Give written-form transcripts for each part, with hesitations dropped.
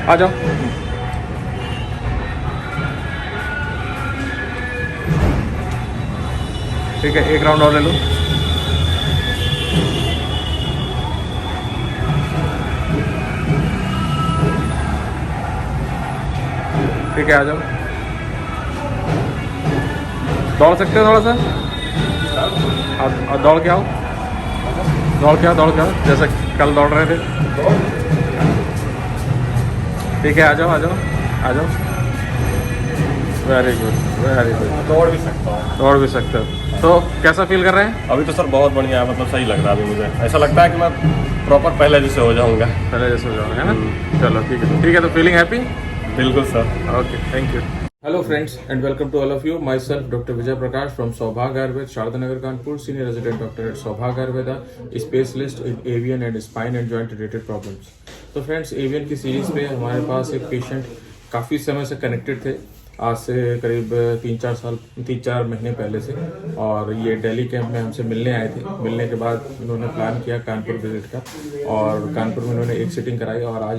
आ जाओ। ठीक है, एक राउंड और ले लो। ठीक है, आ जाओ। दौड़ सकते हो थोड़ा सा? दौड़ के आओ, दौड़ के आओ जैसे कल दौड़ रहे थे। ठीक है, आ जाओ आ जाओ आ जाओ। Very good very good. दौड़ भी सकता हूँ। दौड़ भी सकते हो। तो कैसा फील कर रहे हैं? अभी तो सर बहुत बढ़िया है, मतलब सही लग रहा है अभी मुझे। ऐसा लगता है कि मैं प्रॉपर पहले जैसे हो जाऊँगा। पहले जैसे हो जाओगे, है ना? चलो ठीक है। तो फीलिंग हैप्पी? बिल्कुल sir. Okay, thank you. Hello friends and welcome to all of you. Myself Dr. Vijay Prakash from Saubhag Ayurveda, Shardanagar, Kanpur, Senior Resident Doctor at Saubhag Ayurveda, specialist in AVN and spine and joint related problems. तो friends, AVN की series पे हमारे पास एक patient काफ़ी समय से connected थे, आज से करीब 3-4 महीने पहले से, और ये दिल्ली कैंप में हमसे मिलने आए थे। मिलने के बाद इन्होंने प्लान किया कानपुर विजिट का, और कानपुर में इन्होंने एक सिटिंग कराई और आज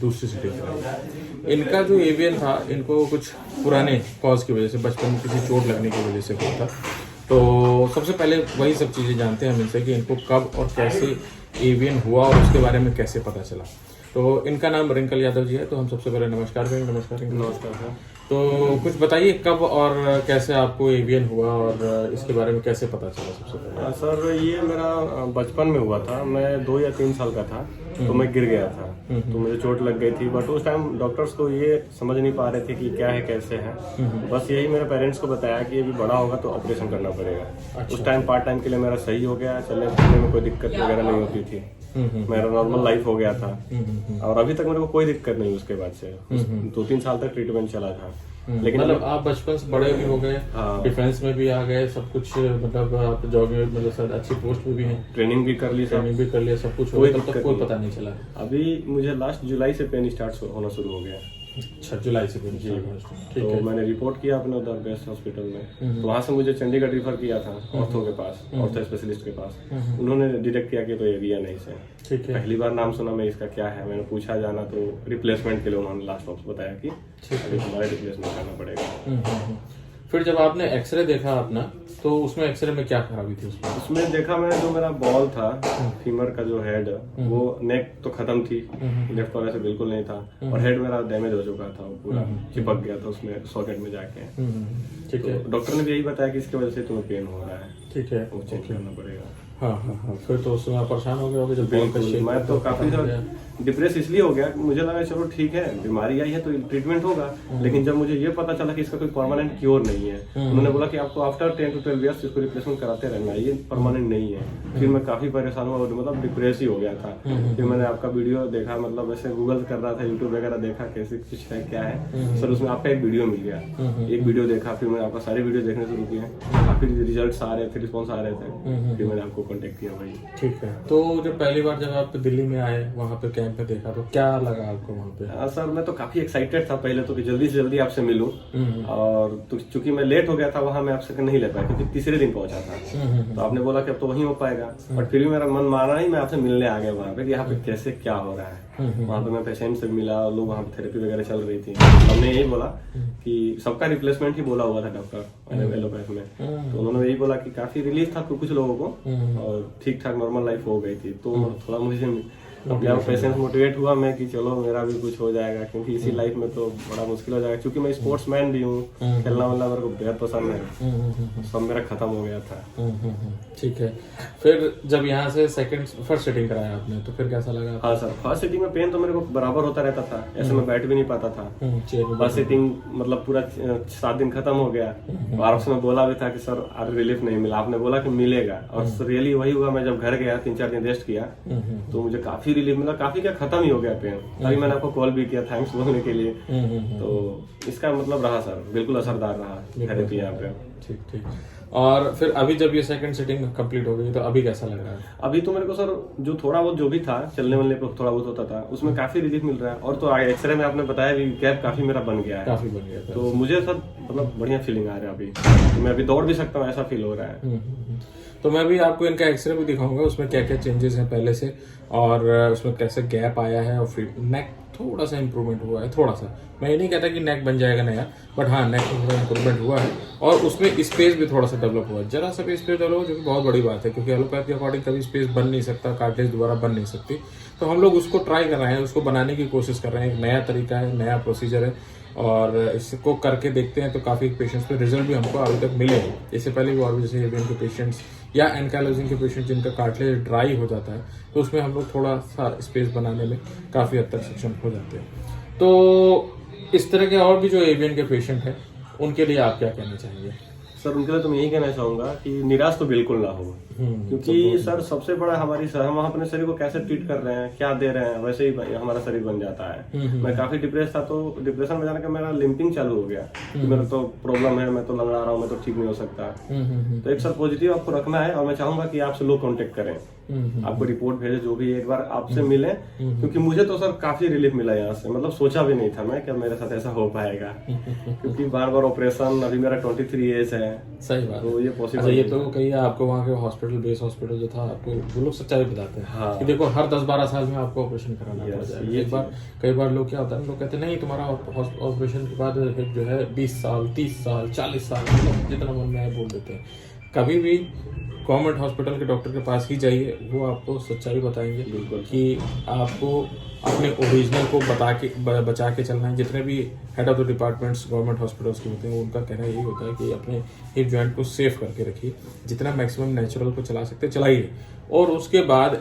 दूसरी सिटिंग कराई। इनका जो एवीएन था, इनको कुछ पुराने कॉज की वजह से, बचपन में किसी चोट लगने की वजह से हुआ था। तो सबसे पहले वही सब चीज़ें जानते हैं हम इनसे कि इनको कब और कैसे एवीएन हुआ और उसके बारे में कैसे पता चला। तो इनका नाम रिंकल यादव जी है। तो हम सबसे पहले नमस्कार करेंगे। नमस्कार सर। तो कुछ बताइए कब और कैसे आपको एवीएन हुआ और इसके बारे में कैसे पता चला सबसे पहले? सर ये मेरा बचपन में हुआ था। मैं 2 या 3 साल का था, तो मैं गिर गया था, तो मुझे चोट लग गई थी। बट उस टाइम डॉक्टर्स को ये समझ नहीं पा रहे थे कि क्या है कैसे है। बस यही मेरे पेरेंट्स को बताया कि ये भी बड़ा होगा तो ऑपरेशन करना पड़ेगा। अच्छा। उस टाइम पार्ट टाइम के लिए मेरा सही हो गया, चलने फिरने में कोई दिक्कत वगैरह नहीं होती थी, मेरा नॉर्मल लाइफ हो गया था। और अभी तक मेरे को कोई दिक्कत नहीं उसके बाद से। 2-3 साल तक ट्रीटमेंट चला था। लेकिन मतलब आप बचपन से बड़े भी हो गए, डिफेंस में भी आ गए, सब कुछ, मतलब आप जॉब में मतलब अच्छी पोस्ट पे भी हैं, ट्रेनिंग भी कर ली, सब कुछ हो गया, तब तक कोई पता नहीं चला। अभी मुझे लास्ट जुलाई से पेन स्टार्ट होना शुरू हो गया। अच्छा, जुलाई से पेन स्टार्ट होना। ठीक है। तो मैंने रिपोर्ट किया अपने उधर बेस्ट हॉस्पिटल में, तो वहाँ से मुझे चंडीगढ़ रिफर किया था ऑर्थो के पास, ऑर्थो स्पेशलिस्ट के पास। उन्होंने डिटेक्ट किया कि तो एवीएन है इसे। ठीक है। पहली बार नाम सुना मैं इसका, क्या है। मैंने पूछा जाना, तो रिप्लेसमेंट के लिए उन्होंने लास्ट ऑप्शन बताया कि अभी तुम्हारा रिप्लेसमेंट करना पड़ेगा। फिर जब आपने एक्सरे देखा अपना, तो उसमें एक्सरे में क्या खराबी थी? उसमें देखा मैंने, जो मेरा बॉल था फीमर का, जो हेड, वो नेक तो खत्म थी, लेफ्ट वाले से बिल्कुल नहीं था, और हेड मेरा डैमेज हो चुका था, वो पूरा चिपक गया था उसमें सॉकेट में जाके। ठीक है। तो डॉक्टर ने भी यही बताया कि इसकी वजह से तुम्हें पेन हो रहा है। ठीक है, वो चेक करना पड़ेगा। हाँ। फिर तो उसमें आप परेशान हो गए होगे जब? बिल्कुल, मैं तो काफी डिप्रेस इसलिए हो गया, मुझे लगा चलो ठीक है बीमारी आई है तो ट्रीटमेंट होगा। लेकिन जब मुझे ये पता चला कि इसका कोई परमानेंट क्योर नहीं है, उन्होंने बोला कि आपको आफ्टर 10 to 12 ईयर्स इसको रिप्लेसमेंट कराते रहना है, ये परमानेंट नहीं है। फिर मैं काफी परेशान हुआ, मतलब डिप्रेस ही हो गया था। फिर मैंने आपका वीडियो देखा, मतलब ऐसे गूगल कर रहा था, यूट्यूब वगैरह देखा कैसे कुछ है क्या है। सर उसमें आपका एक वीडियो मिल गया, एक वीडियो देखा, फिर मैंने आपका सारे वीडियो देखने शुरू किए, काफी रिजल्ट आ रहे थे, रिस्पॉन्स आ रहे थे, फिर मैंने आपको कॉन्टेक्ट किया भाई। ठीक है। तो जब पहली बार जब आप दिल्ली में आए, वहाँ पे कैंप में देखा, तो क्या लगा आपको वहाँ पे? सर मैं तो काफी एक्साइटेड था पहले तो, कि जल्दी से जल्दी आपसे मिलूं। और तो चूंकि मैं लेट हो गया था वहाँ, मैं आपसे नहीं ले पाया क्योंकि तीसरे दिन पहुंचा था। तो आपने बोला कि अब तो वहीं हो पाएगा, बट फिर भी मेरा मन माना ही, मैं आपसे मिलने आ गया वहाँ पे कि यहाँ पे कैसे क्या हो रहा है। वहाँ पे मैं पेशेंट से मिला, लोग वहाँ पे थेरेपी वगैरह चल रही थी। हमने यही बोला कि सबका रिप्लेसमेंट ही बोला हुआ था डॉक्टर एलोपैथ में, तो उन्होंने यही बोला कि काफी रिलीफ था कुछ लोगों को, और ठीक ठाक नॉर्मल लाइफ हो गई थी। तो थोड़ा मुझे अपने आप पेशेंस मोटिवेट हुआ मैं कि चलो मेरा भी कुछ हो जाएगा, क्योंकि इसी लाइफ में तो बड़ा मुश्किल हो जाएगा। क्योंकि मैं स्पोर्ट्समैन भी हूँ, खेलना वाला मेरे को बेहद पसंद है, सब मेरा खत्म हो गया था। ठीक है। फिर जब यहाँ से फर्स्ट सेटिंग कराया आपने, तो फिर कैसा लगा? हाँ सर, फर्स्ट सेटिंग में पेन तो मेरे को बराबर होता रहता था, ऐसे मैं बैठ भी नहीं पाता था। फर्स्ट सेटिंग मतलब पूरा 7 दिन खत्म हो गया, और आपसे मैं बोला भी था कि सर आज रिलीफ नहीं मिला, आपने बोला कि मिलेगा, और रियली वही हुआ। मैं जब घर गया 3-4 दिन रेस्ट किया, तो मुझे काफी रिलीफ मिला, काफी क्या खत्म ही हो गया पेन। तभी मैंने आपको कॉल भी किया थैंक्स बोलने के लिए। तो इसका मतलब रहा सर, बिल्कुल असरदार रहा थेरेपी यहाँ पे। ठीक। और फिर अभी जब ये सेकंड सिटिंग कंप्लीट हो गई, तो अभी कैसा लग रहा है? अभी तो मेरे को सर जो थोड़ा बहुत जो भी था, चलने वलने पे थोड़ा बहुत होता था, उसमें काफी रिलीफ मिल रहा है। और तो एक्सरे में आपने बताया भी गैप काफी मेरा बन गया है, काफी बन गया था। तो मुझे सर मतलब बढ़िया फीलिंग आ रहा है अभी, तो मैं अभी दौड़ भी सकता हूँ, ऐसा फील हो रहा है। तो मैं भी आपको इनका एक्सरे भी दिखाऊंगा, उसमें क्या क्या चेंजेस हैं पहले से, और उसमें कैसे गैप आया है, और फिर नेक थोड़ा सा इंप्रूवमेंट हुआ है, थोड़ा सा। मैं ये नहीं कहता कि नेक बन जाएगा नया, बट हाँ नेक में थोड़ा इंप्रूवमेंट हुआ है, और उसमें स्पेस भी थोड़ा सा डेवलप हुआ है, जरा सा भी स्पेस डेवलप हुआ, जो कि बहुत बड़ी बात है, क्योंकि एलोपैथ के अकॉर्डिंग कभी स्पेस बन नहीं सकता, कार्टिलेज दोबारा बन नहीं सकती। तो हम लोग उसको ट्राई कर रहे हैं, उसको बनाने की कोशिश कर रहे हैं। एक नया तरीका है, नया प्रोसीजर है, और इसको करके देखते हैं तो काफ़ी पेशेंट्स पे रिजल्ट भी हमको अभी तक मिले हैं। इससे पहले भी और भी जैसे एवीएन के पेशेंट्स या एनकाइलोजिंग के पेशेंट जिनका कार्टिलेज ड्राई हो जाता है, तो उसमें हम लोग थोड़ा सा स्पेस बनाने में काफ़ी हद तक सक्षम हो जाते हैं। तो इस तरह के और भी जो एवीएन के पेशेंट हैं, उनके लिए आप क्या कहना चाहेंगे? सर उनके लिए तो मैं यही कहना चाहूंगा कि निराश तो बिल्कुल ना हो, क्योंकि सर सबसे बड़ा हम अपने शरीर को कैसे ट्रीट कर रहे हैं, क्या दे रहे हैं, वैसे ही हमारा शरीर बन जाता है। मैं काफी डिप्रेस था, तो डिप्रेशन में जाने का मेरा लिम्पिंग चालू हो गया कि मेरा तो प्रॉब्लम है, मैं तो लंगड़ा रहा हूँ, मैं तो ठीक नहीं हो सकता। तो एक सर पॉजिटिव आपको रखना है, और मैं चाहूंगा कि आपसे लोग कॉन्टेक्ट करें, आपको रिपोर्ट भेजे, जो भी एक बार आपसे मिले, क्योंकि मुझे तो सर काफी रिलीफ मिला यहाँ से। मतलब सोचा भी नहीं था मैं कि मेरे साथ ऐसा हो पाएगा, क्योंकि बार बार ऑपरेशन, अभी मेरा 23 एज है। सही बात तो ये पॉसिबल ये तो कहीं आपको वहाँ के हॉस्पिटल, बेस हॉस्पिटल जो था, आपको वो लोग सच्चाई बताते हैं। हाँ। कि देखो हर 10-12 साल में आपको ऑपरेशन कराना पड़ जाएगा। एक बार कई बार लोग क्या होता है, लोग कहते हैं नहीं तुम्हारा ऑपरेशन के बाद जो है 20 साल 30 साल 40 साल, मतलब जितना मन में है बोल देते हैं। कभी भी गवर्नमेंट हॉस्पिटल के डॉक्टर के पास ही जाइए, वो आपको सच्चाई बताएंगे कि आपको अपने ओरिजिनल को बचा के चलना है। जितने भी head of the departments government hospitals के होते हैं, उनका कहना यही होता है कि अपने हिप जॉइंट को सेफ करके रखिए, जितना मैक्सिमम नेचुरल को चला सकते चलाइए, और उसके बाद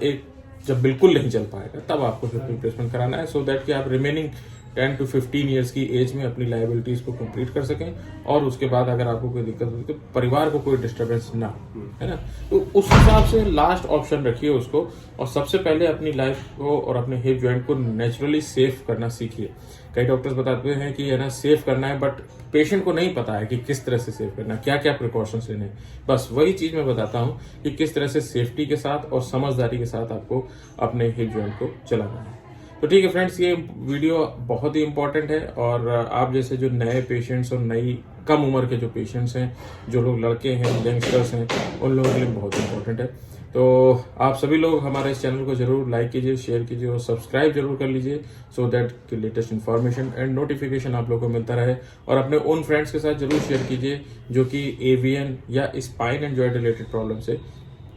जब बिल्कुल नहीं चल पाएगा तब आपको हिप रिप्लेसमेंट कराना है, सो दैट कि आप रिमेनिंग 10 to 15 ईयर्स की एज में अपनी लायबिलिटीज को कंप्लीट कर सकें, और उसके बाद अगर आपको कोई दिक्कत होती तो परिवार को कोई डिस्टर्बेंस ना हो, है ना। तो उस हिसाब से लास्ट ऑप्शन रखिए उसको, और सबसे पहले अपनी लाइफ को और अपने हिप जॉइंट को नेचुरली सेफ करना सीखिए। कई डॉक्टर्स बताते हैं कि है ना सेफ करना है, बट पेशेंट को नहीं पता है कि किस तरह से सेफ करना है, क्या क्या प्रिकॉशंस लेने हैं। बस वही चीज मैं बताता हूँ कि किस तरह से सेफ्टी के साथ और समझदारी के साथ आपको अपने हिप जॉइंट को चलाना है। तो ठीक है फ्रेंड्स, ये वीडियो बहुत ही इंपॉर्टेंट है, और आप जैसे जो नए पेशेंट्स और नई कम उम्र के जो पेशेंट्स हैं, जो लोग लड़के हैं, यंगस्टर्स हैं, उन लोगों के लिए बहुत इंपॉर्टेंट है। तो आप सभी लोग हमारे इस चैनल को जरूर लाइक कीजिए, शेयर कीजिए और सब्सक्राइब जरूर कर लीजिए, सो दैट कि लेटेस्ट इन्फॉर्मेशन एंड नोटिफिकेशन आप लोगों को मिलता रहे। और अपने उन फ्रेंड्स के साथ जरूर शेयर कीजिए जो कि एवीएन या spine and joint related problem से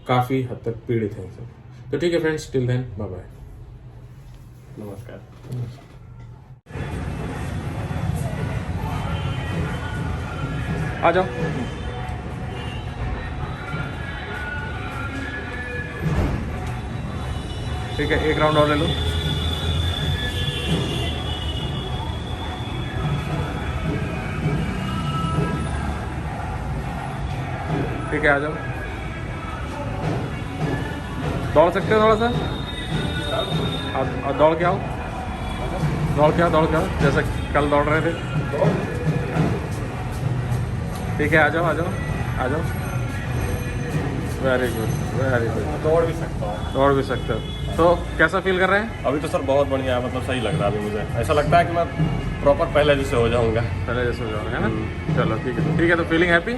काफ़ी हद तक पीड़ित हैं। तो ठीक है friends, till then bye bye, नमस्कार। आ जाओ। ठीक है, एक राउंड और ले लो। ठीक है, आ जाओ। दौड़ सकते हो थोड़ा सा, और दौड़ के आओ, दौड़ के आओ जैसा कल दौड़ रहे थे। ठीक है, आ जाओ। Very good. दौड़ भी सकता हूँ। तो कैसा फील कर रहे हैं? अभी तो सर बहुत बढ़िया है, मतलब सही लग रहा है अभी मुझे। ऐसा लगता है कि मैं प्रॉपर पहले जैसे हो जाऊंगा। है ना। चलो ठीक है तो फीलिंग हैप्पी?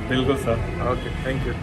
बिल्कुल सर। Okay, thank you.